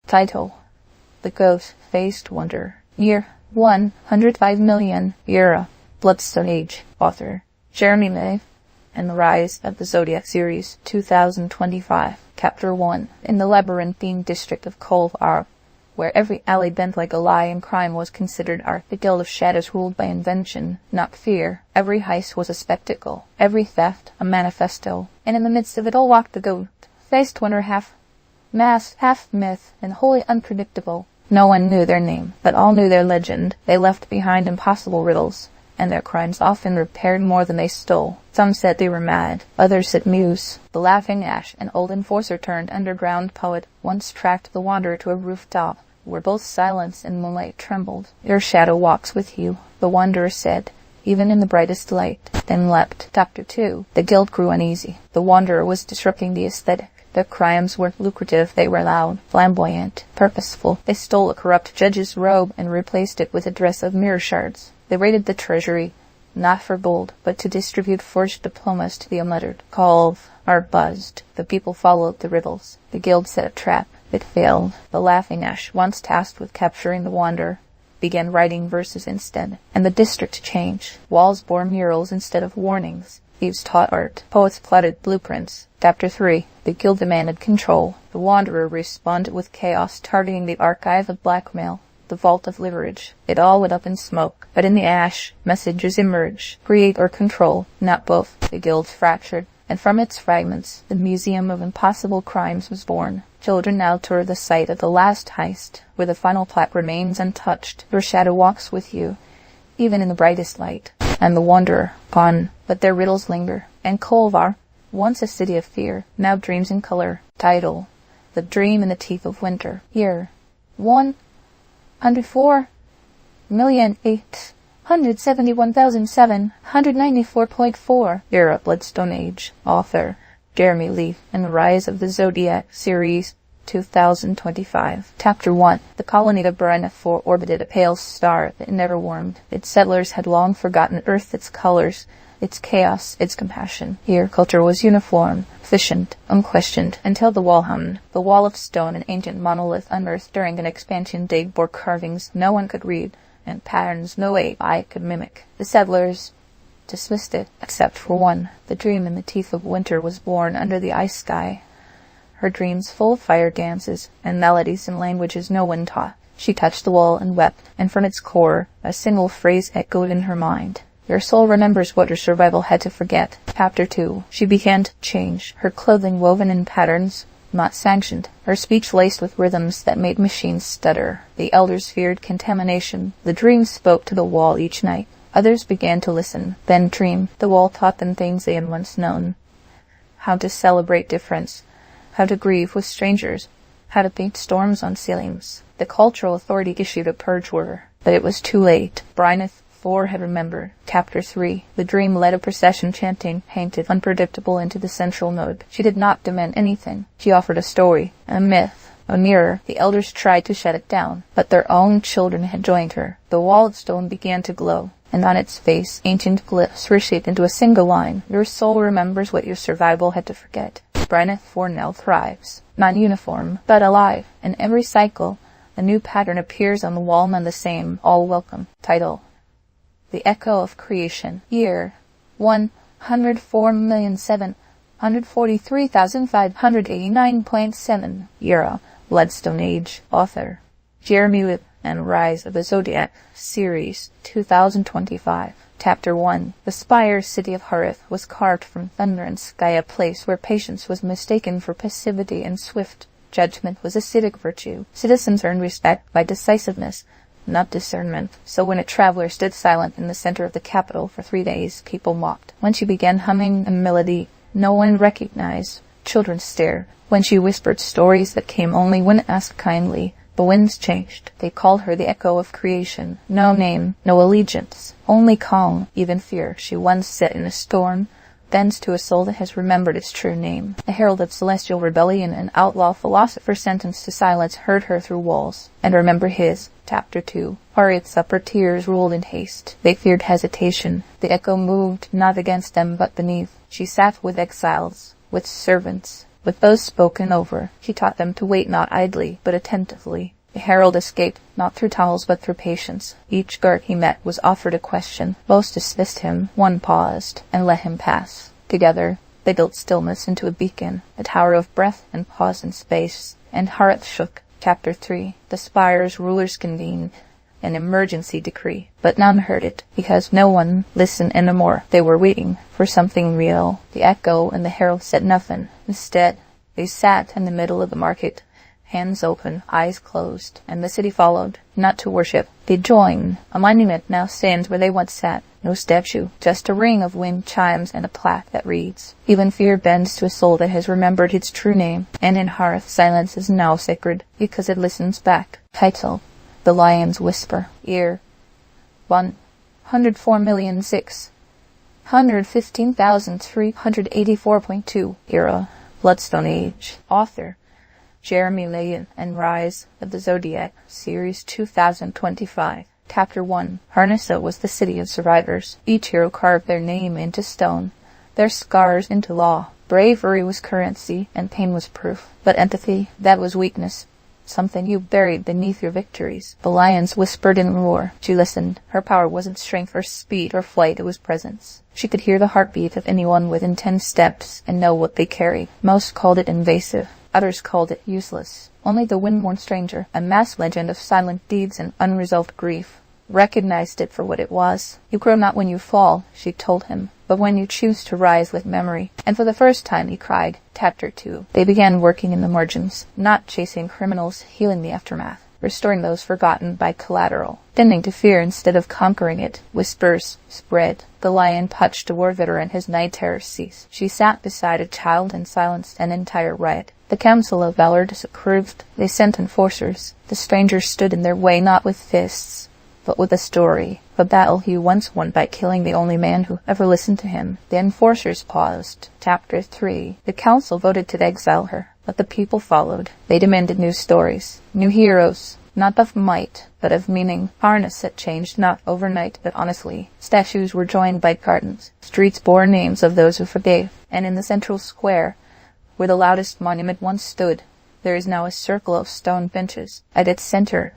Title: The Ghost-Faced Wonder. Year: 105 million. Era: Bloodstone Age. Author: Jeremy Levan. And the Rise of the Zodiac Series, 2025. Chapter 1. In the labyrinthine district of Kolvar, where every alley bent like a lie and crime was considered art, the Guild of Shadows ruled by invention, not fear. Every heist was a spectacle, every theft a manifesto, and in the midst of it all walked the ghost-faced wonder, half mask, half myth, and wholly unpredictable. No one knew their name, but all knew their legend. They left behind impossible riddles, and their crimes often repaired more than they stole. Some said they were mad, others said Muse. The Laughing Ash, an old enforcer turned underground poet, once tracked the wanderer to a rooftop, where both silence and moonlight trembled. "Your shadow walks with you," the wanderer said, "even in the brightest light," then leapt. Chapter 2. The guild grew uneasy. The wanderer was disrupting the aesthetic. Their crimes were lucrative, they were loud, flamboyant, purposeful. They stole a corrupt judge's robe and replaced it with a dress of mirror shards. They raided the treasury, not for gold, but to distribute forged diplomas to the unlettered. Kolvar buzzed. The people followed the riddles. The guild set a trap. It failed. The Laughing Ash, once tasked with capturing the wanderer, began writing verses instead. And the district changed. Walls bore murals instead of warnings. Thieves taught art. Poets plotted blueprints. Chapter 3. The guild demanded control. The wanderer responded with chaos, targeting the archive of blackmail, the vault of leverage. It all went up in smoke. But in the ash, messages emerged. Create or control, not both. The guild fractured, and from its fragments, the Museum of Impossible Crimes was born. Children now tour the site of the last heist, where the final plot remains untouched. Your shadow walks with you, even in the brightest light. And the wanderer, gone, but their riddles linger. And Kolvar, once a city of fear, now dreams in color. Title: The Dream in the Teeth of Winter. Year: 104,871,794.4. Era: Bloodstone Age. Author: Jeremy Levan. And the Rise of the Zodiac Series, 2025. Chapter 1. The colony of Brenneth 4 orbited a pale star that never warmed. Its settlers had long forgotten Earth, its colors, its chaos, its compassion. Here culture was uniform, efficient, unquestioned, until the wall hummed. The wall of stone, an ancient monolith unearthed during an expansion dig, bore carvings no one could read, and patterns no eye could mimic. The settlers dismissed it, except for one. The dream in the teeth of winter was born under the ice sky. Her dreams full of fire dances, and melodies in languages no one taught. She touched the wall and wept, and from its core, a single phrase echoed in her mind. Your soul remembers what your survival had to forget. Chapter 2. She began to change, her clothing woven in patterns not sanctioned, her speech laced with rhythms that made machines stutter. The elders feared contamination. The dream spoke to the wall each night. Others began to listen, then dream. The wall taught them things they had once known. How to celebrate difference, how to grieve with strangers, how to paint storms on ceilings. The cultural authority issued a purge order, but it was too late. Brenneth 4 had remembered. Chapter 3. The dream led a procession chanting, painted, unpredictable, into the central node. She did not demand anything. She offered a story, a myth, a mirror. The elders tried to shut it down, but their own children had joined her. The wall of stone began to glow, and on its face, ancient glyphs reshaped into a single line. Your soul remembers what your survival had to forget. Brenneth 4 now thrives, not uniform, but alive. In every cycle, a new pattern appears on the wall, none the same, all welcome. Title: The Echo of Creation. Year: 104,743,589.7. Era: Bloodstone Age. Author: Jeremy Levan. And Rise of the Zodiac Series, 2025. Chapter 1. The spire city of Harith was carved from thunder and sky, a place where patience was mistaken for passivity and swift judgment was a civic virtue. Citizens earned respect by decisiveness, not discernment. So when a traveler stood silent in the center of the capital for 3 days, people mocked. When she began humming a melody no one recognized, children stared. When she whispered stories that came only when asked kindly, the winds changed. They called her the Echo of Creation. No name, no allegiance, only calm, even fear. She once sat in a storm, thence to a soul that has remembered its true name. A herald of celestial rebellion, an outlaw philosopher sentenced to silence, heard her through walls. And remember his. Chapter 2. Harith's upper tiers ruled in haste. They feared hesitation. The echo moved not against them but beneath. She sat with exiles, with servants, With those spoken over, he taught them to wait not idly, but attentively. The herald escaped, not through tunnels but through patience. Each guard he met was offered a question. Most dismissed him, one paused, and let him pass. Together, they built stillness into a beacon, a tower of breath and pause in space. And hearth shook. Chapter 3. The spire's rulers convened an emergency decree, but none heard it, because no one listened anymore. They were waiting for something real. The echo and the herald said nothing. Instead, they sat in the middle of the market, hands open, eyes closed, and the city followed, not to worship. They joined. A monument now stands where they once sat. No statue, just a ring of wind chimes and a plaque that reads, "Even fear bends to a soul that has remembered its true name." And in hearth, silence is now sacred, because it listens back. Title: The Lion's Whisper. Year: 104,615,384.2. Era: Bloodstone Age. Author: Jeremy Levan and Rise of the Zodiac, Series 2025. Chapter 1. Harnessa was the city of survivors. Each hero carved their name into stone, their scars into law. Bravery was currency, and pain was proof. But empathy, that was weakness, something you buried beneath your victories. The lions whispered and roared. She listened. Her power wasn't strength or speed or flight, it was presence. She could hear the heartbeat of anyone within 10 steps and know what they carried. Most called it invasive. Others called it useless. Only the wind-worn stranger, a masked legend of silent deeds and unresolved grief, recognized it for what it was. "You grow not when you fall," she told him, "but when you choose to rise with memory." And for the first time he cried. Chapter 2. They began working in the margins, not chasing criminals, healing the aftermath, restoring those forgotten by collateral, tending to fear instead of conquering it. Whispers spread. The lion touched a war veteran, his night terror ceased. She sat beside a child and silenced an entire riot. The Council of Valor disapproved. They sent enforcers. The stranger stood in their way not with fists, but with a story. A battle he once won by killing the only man who ever listened to him. The enforcers paused. Chapter 3. The council voted to exile her, but the people followed. They demanded new stories, new heroes, not of might, but of meaning. Harnessa changed not overnight, but honestly. Statues were joined by gardens. Streets bore names of those who forgave. And in the central square, where the loudest monument once stood, there is now a circle of stone benches. At its center,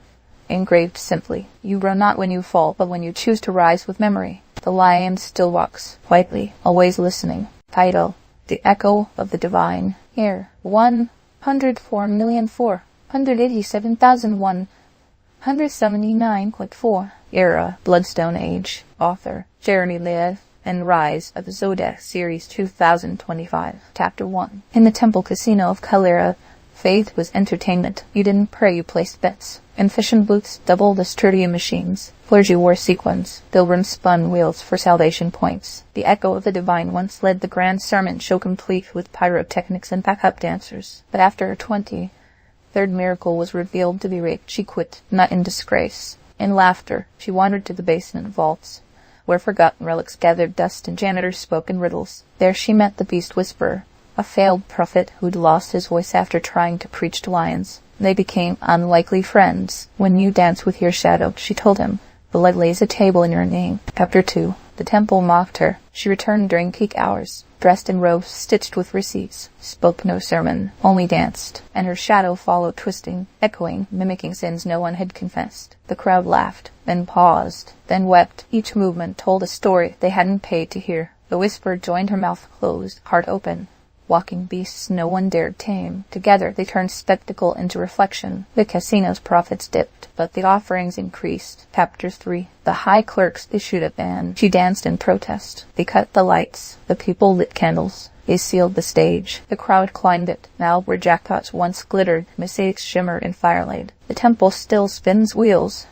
engraved simply, "You grow not when you fall, but when you choose to rise with memory." The lion still walks, quietly, always listening. Title: The Echo of the Divine. Year: 104,487,179.4. Era: Bloodstone Age. Author: Jeremy Levan and Rise of the Zodiac, Series 2025. Chapter 1. In the temple casino of Calera, faith was entertainment. You didn't pray, you placed bets. Efficient booths doubled as sturdy machines. Clergy wore sequins. Pilgrims spun wheels for salvation points. The echo of the divine once led the grand sermon show complete with pyrotechnics and backup dancers. But after her 23rd miracle was revealed to be raped, she quit, not in disgrace. In laughter, she wandered to the basement vaults, where forgotten relics gathered dust and janitors spoke in riddles. There she met the beast whisperer, a failed prophet who'd lost his voice after trying to preach to lions. They became unlikely friends. "When you dance with your shadow," she told him, "the light lays a table in your name." Chapter 2. The temple mocked her. She returned during peak hours, dressed in robes stitched with receipts, spoke no sermon, only danced, and her shadow followed, twisting, echoing, mimicking sins no one had confessed. The crowd laughed, then paused, then wept. Each movement told a story they hadn't paid to hear. The whisper joined her mouth closed, heart open. Walking beasts no one dared tame. Together they turned spectacle into reflection. The casino's profits dipped, but the offerings increased. Chapter 3. The high clerks issued a ban. She danced in protest. They cut the lights. The people lit candles. They sealed the stage. The crowd climbed it. Now where jackpots once glittered, mistakes shimmered in firelight. The temple still spins wheels,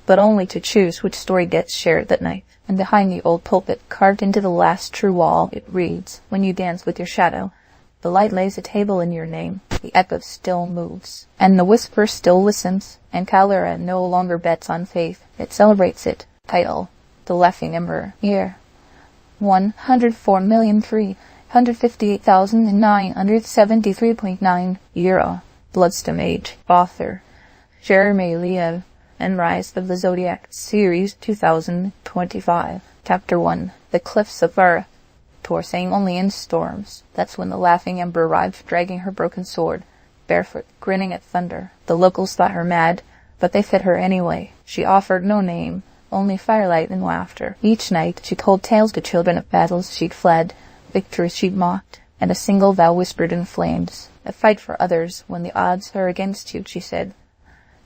but only to choose which story gets shared that night. And behind the old pulpit, carved into the last true wall, it reads, "When you dance with your shadow, the light lays a table in your name." The echo still moves, and the whisper still listens, and Calera no longer bets on faith. It celebrates it. Title: The Laughing Emperor. Year: 104,358,973.9. Era: Bloodstone Age. Author: Jeremy Levan and Rise of the Zodiac, Series 2025. Chapter 1. The Cliffs of Vara. tour, saying only in storms. That's when the laughing Ember arrived, dragging her broken sword, barefoot, grinning at thunder. The locals thought her mad, but they fed her anyway. She offered no name, only firelight and laughter. Each night she told tales to children of battles she'd fled, victories she'd mocked, and a single vow whispered in flames. A fight for others when the odds are against you, she said.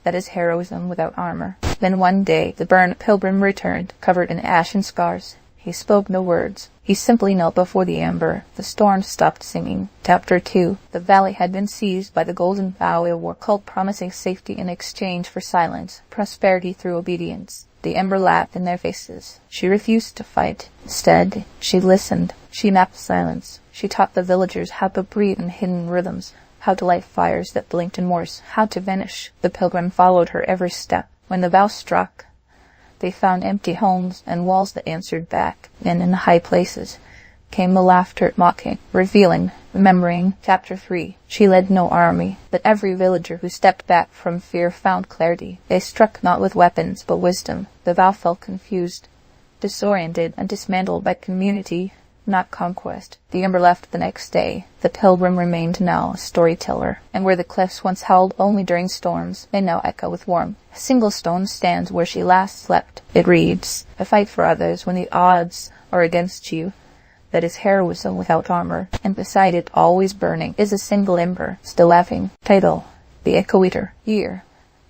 That is heroism without armor. Then one day the burned pilgrim returned, covered in ash and scars. He spoke no words. He simply knelt before the Ember. The storm stopped singing. Chapter 2. The valley had been seized by the golden vow, a war cult promising safety in exchange for silence, prosperity through obedience. The Ember laughed in their faces. She refused to fight. Instead, she listened. She mapped silence. She taught the villagers how to breathe in hidden rhythms, how to light fires that blinked in Morse, how to vanish. The pilgrim followed her every step. When the vow struck, they found empty homes and walls that answered back. And in the high places came the laughter, mocking, revealing, remembering. Chapter 3. She led no army, but every villager who stepped back from fear found clarity. They struck not with weapons, but wisdom. The vow felt confused, disoriented, and dismantled by community, not conquest. The Ember left the next day. The pilgrim remained now a storyteller, and where the cliffs once held only during storms, they now echo with warmth. A single stone stands where she last slept. It reads, "A fight for others when the odds are against you. That is heroism without armor." And beside it, always burning, is a single ember, still laughing. Title: The Echo Eater. Year: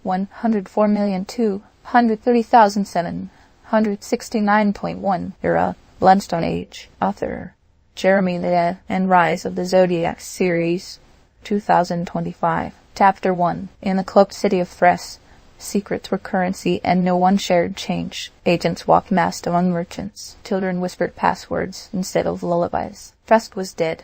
104,230,769.1. Era: Bloodstone Age. Author: Jeremy Levan, and Rise of the Zodiac series, 2025. Chapter 1. In the cloaked city of Thres, secrets were currency and no one shared change. Agents walked masked among merchants. Children whispered passwords instead of lullabies. Trust was dead,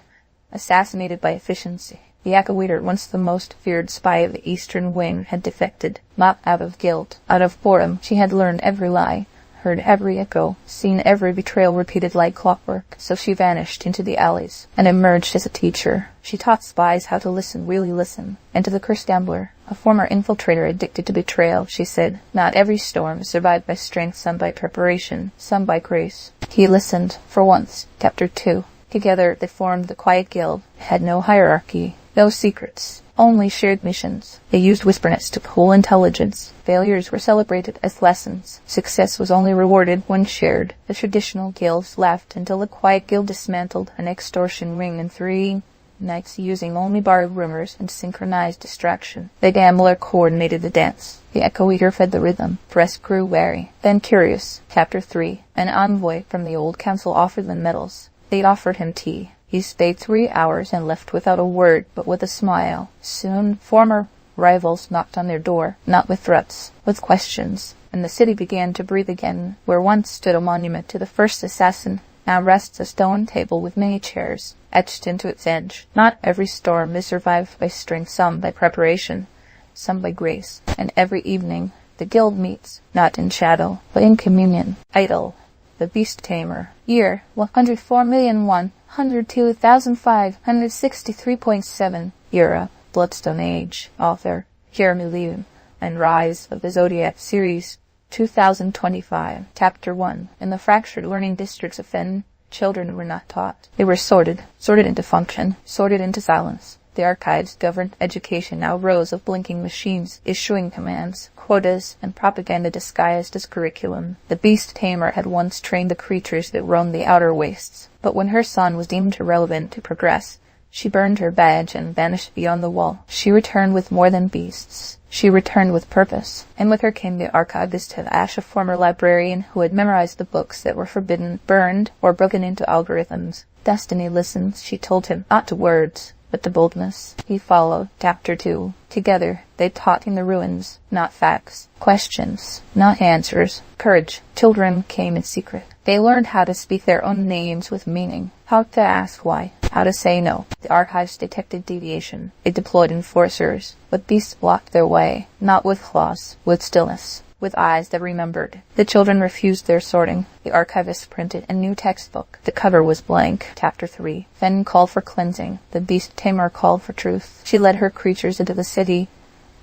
assassinated by efficiency. The Echo Eater, once the most feared spy of the Eastern Wing, had defected, not out of guilt, out of boredom. She had learned every lie, heard every echo, seen every betrayal repeated like clockwork. So she vanished into the alleys and emerged as a teacher. She taught spies how to listen, really listen. And to the cursed gambler, a former infiltrator addicted to betrayal, she said, "Not every storm is survived by strength, some by preparation, some by grace." He listened, for once. Chapter 2. Together they formed the Quiet Guild. It had no hierarchy, no secrets, only shared missions. They used whisperness to pool intelligence. Failures were celebrated as lessons. Success was only rewarded when shared. The traditional guilds laughed until the Quiet Guild dismantled an extortion ring in 3 nights using only borrowed rumors and synchronized distraction. The gambler coordinated the dance. The Echo Eater fed the rhythm. Press grew wary, then curious. Chapter 3. An envoy from the old council offered them medals. They offered him tea. He stayed 3 hours and left without a word, but with a smile. Soon, former rivals knocked on their door, not with threats, with questions, and the city began to breathe again. Where once stood a monument to the first assassin, now rests a stone table with many chairs, etched into its edge. Not every storm is survived by strength, some by preparation, some by grace. And every evening, the guild meets, not in shadow, but in communion. Idol: The Beast Tamer. Year: 104,102,563.7. Era: Bloodstone Age. Author: Jeremy Levan, and Rise of the Zodiac series, 2025. Chapter 1. In the fractured learning districts of Fen, children were not taught. They were sorted into function, sorted into silence. The archives governed education, now rows of blinking machines, issuing commands, quotas, and propaganda disguised as curriculum. The Beast Tamer had once trained the creatures that roamed the outer wastes, but when her son was deemed irrelevant to progress, she burned her badge and vanished beyond the wall. She returned with more than beasts. She returned with purpose, and with her came the archivist of Ash, a former librarian who had memorized the books that were forbidden, burned, or broken into algorithms. Destiny listened, she told him, not to words, but to boldness. He followed. Chapter 2. Together, they taught in the ruins, not facts. Questions, not answers. Courage. Children came in secret. They learned how to speak their own names with meaning, how to ask why, how to say no. The archives detected deviation. It deployed enforcers, but beasts blocked their way, not with claws, with stillness, with eyes that remembered. The children refused their sorting. The archivist printed a new textbook. The cover was blank. Chapter 3. Fen called for cleansing. The Beast Tamer called for truth. She led her creatures into the city,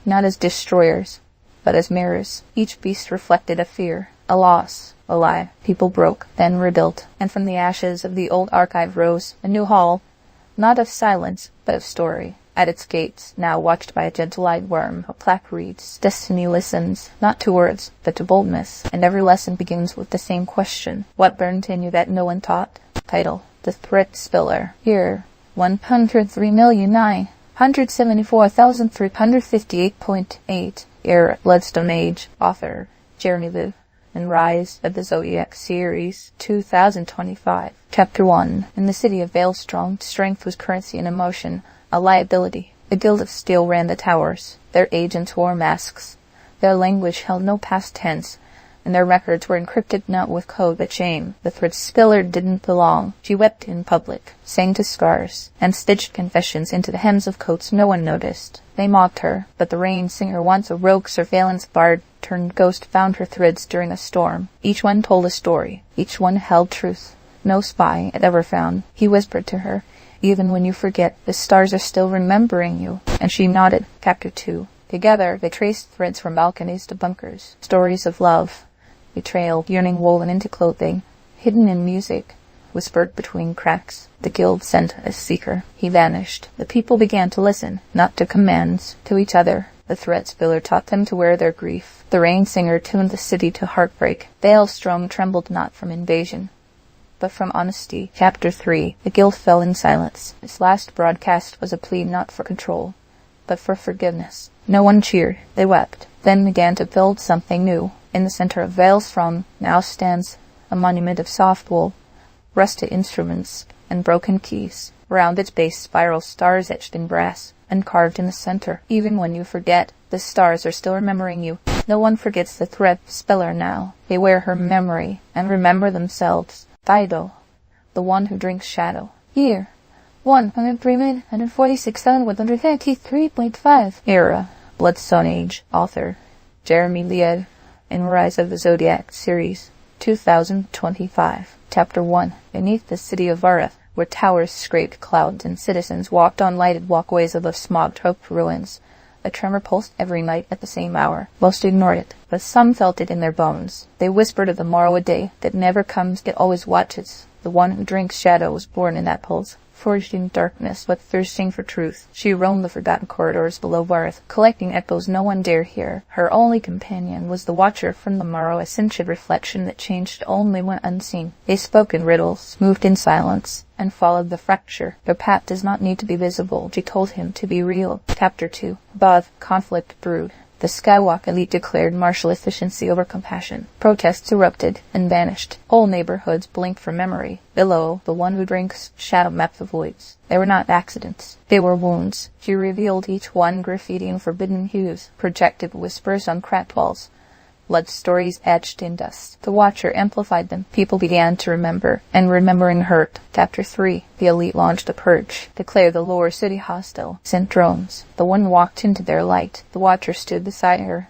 not as destroyers, but as mirrors. Each beast reflected a fear, a loss, alive. People broke, then rebuilt, and from the ashes of the old archive rose a new hall, not of silence, but of story. At its gates, now watched by a gentle-eyed worm, a plaque reads, "Destiny listens, not to words, but to boldness," and every lesson begins with the same question: what burned in you that no one taught? Title: The Threat Spiller. Year: 103,974,358.8. Era: Bloodstone Age. Author: Jeremy Levan. And Rise of the Zodiac Series, 2025. Chapter 1. In the city of Veilstrong, strength was currency and emotion, a liability. A guild of steel ran the towers. Their agents wore masks. Their language held no past tense, and their records were encrypted not with code but shame. The thread spiller didn't belong. She wept in public, sang to scars, and stitched confessions into the hems of coats no one noticed. They mocked her, but the rain singer, once a rogue surveillance bard turned ghost, found her threads during a storm. Each one told a story. Each one held truth. No spy had ever found. He whispered to her, "Even when you forget, the stars are still remembering you." And she nodded. Chapter 2. Together they traced threads from balconies to bunkers. Stories of love, betrayal, yearning woven into clothing, hidden in music, whispered between cracks. The guild sent a seeker. He vanished. The people began to listen, not to commands, to each other. The threat spiller taught them to wear their grief. The rain singer tuned the city to heartbreak. Veilstrong trembled not from invasion, but from honesty. Chapter 3. The guild fell in silence. Its last broadcast was a plea not for control, but for forgiveness. No one cheered. They wept, then began to build something new. In the center of Veilstrong now stands a monument of soft wool, rusted instruments, and broken keys. Round its base spiral stars etched in brass, and carved in the center. Even when you forget, the stars are still remembering you. No one forgets the thread spiller now. They wear her memory, and remember themselves. Title: The One Who Drinks Shadow. Year: 103,146,153.5. Era: Bloodstone Age. Author: Jeremy Levan. And Rise of the Zodiac Series, 2025. Chapter 1. Beneath the city of Vareth, where towers scraped clouds and citizens walked on lighted walkways above smog-choked ruins, a tremor pulsed every night at the same hour. Most ignored it, but some felt it in their bones. They whispered of the morrow, a day that never comes yet always watches. The one who drinks shadow was born in that pulse, forged in darkness, but thirsting for truth. She roamed the forgotten corridors below Vareth, collecting echoes no one dare hear. Her only companion was the watcher from the morrow, a sentient reflection that changed only when unseen. They spoke in riddles, moved in silence, and followed the fracture. Their path does not need to be visible, she told him, to be real. Chapter 2. Above, conflict brewed. The Skywalk elite declared martial efficiency over compassion. Protests erupted and vanished. Whole neighborhoods blinked for memory. Below, the one who drinks shadow mapped the voids. They were not accidents. They were wounds. She revealed each one, graffiti in forbidden hues, projected whispers on cracked walls, blood stories etched in dust. The Watcher amplified them. People began to remember, and remembering hurt. Chapter 3. The elite launched a purge, declared the lower city hostile, sent drones. The one walked into their light. The Watcher stood beside her,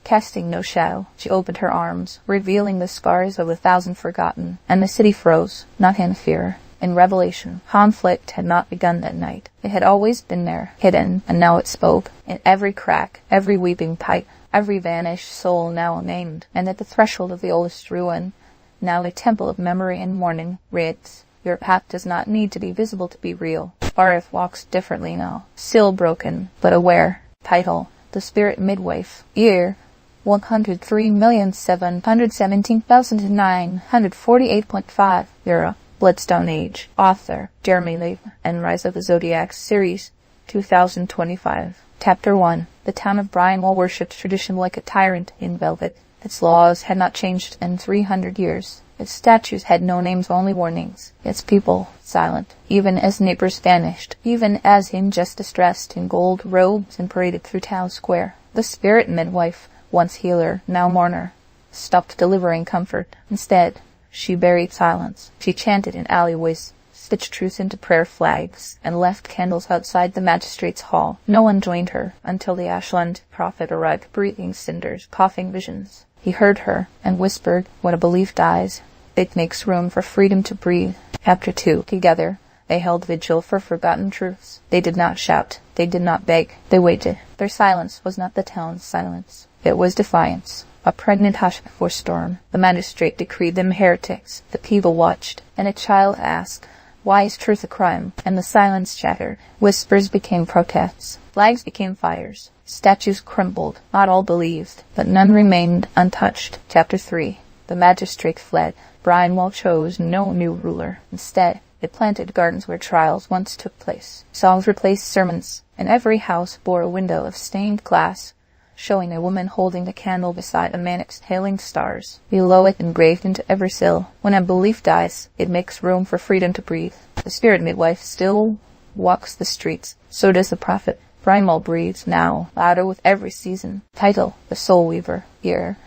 casting no shadow. She opened her arms, revealing the scars of 1,000 forgotten, and the city froze, not in fear, in revelation. Conflict had not begun that night. It had always been there, hidden, and now it spoke. In every crack, every weeping pipe, every vanished soul now named, and at the threshold of the oldest ruin, now a temple of memory and mourning, reads, "Your path does not need to be visible to be real." Vareth walks differently now, still broken, but aware. Title: The Spirit Midwife. Year: 103,717,948.5. Era: Bloodstone Age. Author: Jeremy Levan. And Rise of the Zodiac Series, 2025. Chapter 1. The town of Brynwell worshipped tradition like a tyrant in velvet. Its laws had not changed in 300 years. Its statues had no names, only warnings. Its people, silent, even as neighbors vanished, even as injustice dressed in gold robes and paraded through town square. The spirit midwife, once healer, now mourner, stopped delivering comfort. Instead, she buried silence. She chanted in alleyways, stitched truth into prayer flags, and left candles outside the magistrate's hall. No one joined her until the Ashland prophet arrived, breathing cinders, coughing visions. He heard her and whispered, "When a belief dies, it makes room for freedom to breathe." Chapter 2. Together, they held vigil for forgotten truths. They did not shout. They did not beg. They waited. Their silence was not the town's silence. It was defiance. A pregnant hush before storm. The magistrate decreed them heretics. The people watched, and a child asked, "Why is truth a crime?" And the silence shattered. Whispers became protests. Flags became fires. Statues crumbled. Not all believed, but none remained untouched. Chapter 3. The magistrate fled. Brinewall chose no new ruler. Instead, it planted gardens where trials once took place. Songs replaced sermons, and every house bore a window of stained glass, showing a woman holding a candle beside a man exhaling stars. Below it, engraved into every sill, when a belief dies, it makes room for freedom to breathe. The spirit midwife still walks the streets. So does the prophet. Brinewall breathes now, louder with every season. Title: The Soul Weaver. Year: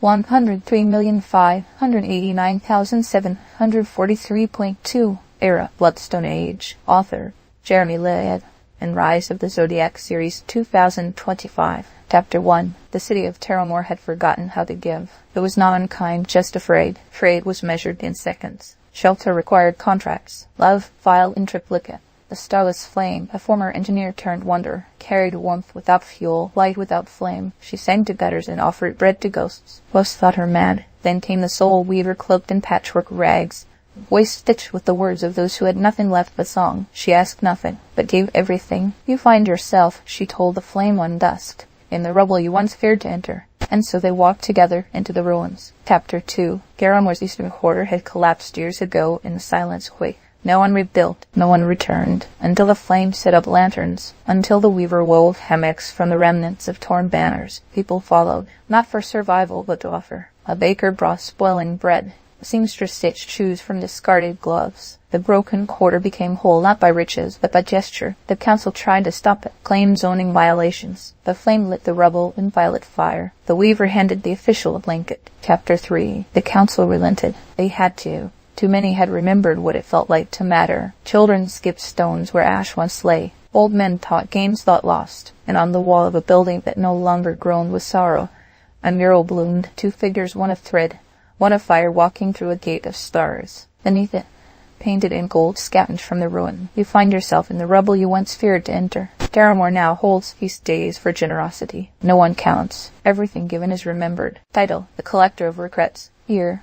103,589,743.2. Era: Bloodstone Age. Author: Jeremy Levan. And Rise of the Zodiac Series 2025. Chapter 1. The city of Terramore had forgotten how to give. It was not unkind, just afraid. Trade was measured in seconds. Shelter required contracts. Love, file in triplicate. The starless flame, a former engineer turned wonder, carried warmth without fuel, light without flame. She sang to gutters and offered bread to ghosts. Most thought her mad. Then came the soul weaver cloaked in patchwork rags, voice stitched with the words of those who had nothing left but song. She asked nothing, but gave everything. "You find yourself," she told the flame one dusk, "in the rubble you once feared to enter." And so they walked together into the ruins. Chapter 2. Garamore's eastern quarter had collapsed years ago in the silence quake. No one rebuilt, no one returned, until the flame set up lanterns, until the weaver wove hammocks from the remnants of torn banners. People followed, not for survival, but to offer. A baker brought spoiling bread. A seamstress stitched shoes from discarded gloves. The broken quarter became whole not by riches, but by gesture. The council tried to stop it, claimed zoning violations. The flame lit the rubble in violet fire. The weaver handed the official a blanket. Chapter 3. The council relented. They had to. Too many had remembered what it felt like to matter. Children skipped stones where ash once lay. Old men taught games thought lost. And on the wall of a building that no longer groaned with sorrow, a mural bloomed, 2 figures, one of thread, one of fire, walking through a gate of stars. Beneath it, painted in gold, scavenged from the ruin, you find yourself in the rubble you once feared to enter. Terramore now holds feast days for generosity. No one counts. Everything given is remembered. Title: The Collector of Regrets. Year: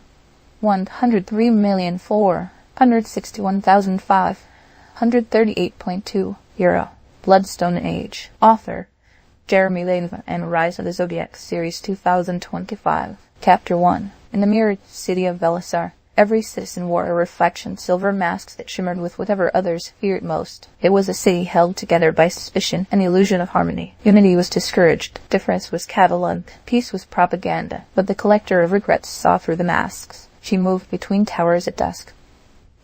103,461,538.2. Euro. Bloodstone Age. Author: Jeremy Levan. And Rise of the Zodiac Series 2025. Chapter 1. In the mirrored city of Velisar, every citizen wore a reflection, silver masks that shimmered with whatever others feared most. It was a city held together by suspicion and the illusion of harmony. Unity was discouraged. Difference was catalogued. Peace was propaganda. But the Collector of Regrets saw through the masks. She moved between towers at dusk,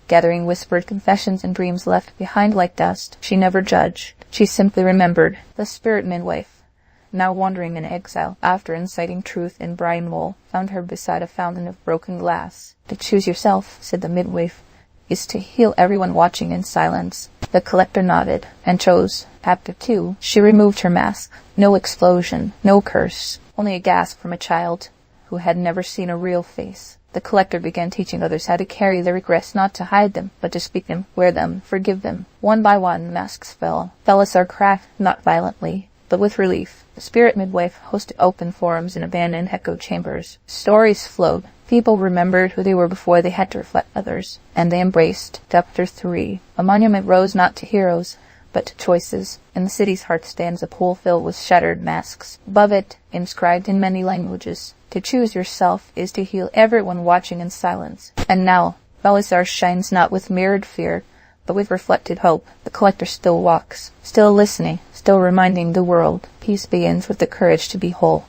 gathering whispered confessions and dreams left behind like dust. She never judged. She simply remembered. The spirit midwife, now wandering in exile after inciting truth in Brinewall, found her beside a fountain of broken glass. "To choose yourself," said the midwife, "is to heal everyone watching in silence." The collector nodded and chose. Chapter 2. She removed her mask. No explosion, no curse, only a gasp from a child who had never seen a real face. The collector began teaching others how to carry their regrets, not to hide them, but to speak them, wear them, forgive them. One by one, masks fell. Velisar cracked, not violently, but with relief. The spirit midwife hosted open forums in abandoned echo chambers. Stories flowed. People remembered who they were before they had to reflect others, and they embraced. Chapter 3. A monument rose not to heroes, but to choices. In the city's heart stands a pool filled with shattered masks. Above it, inscribed in many languages, "To choose yourself is to heal everyone watching in silence." And now, Velisar shines not with mirrored fear, but with reflected hope. The collector still walks, still listening, still reminding the world. Peace begins with the courage to be whole.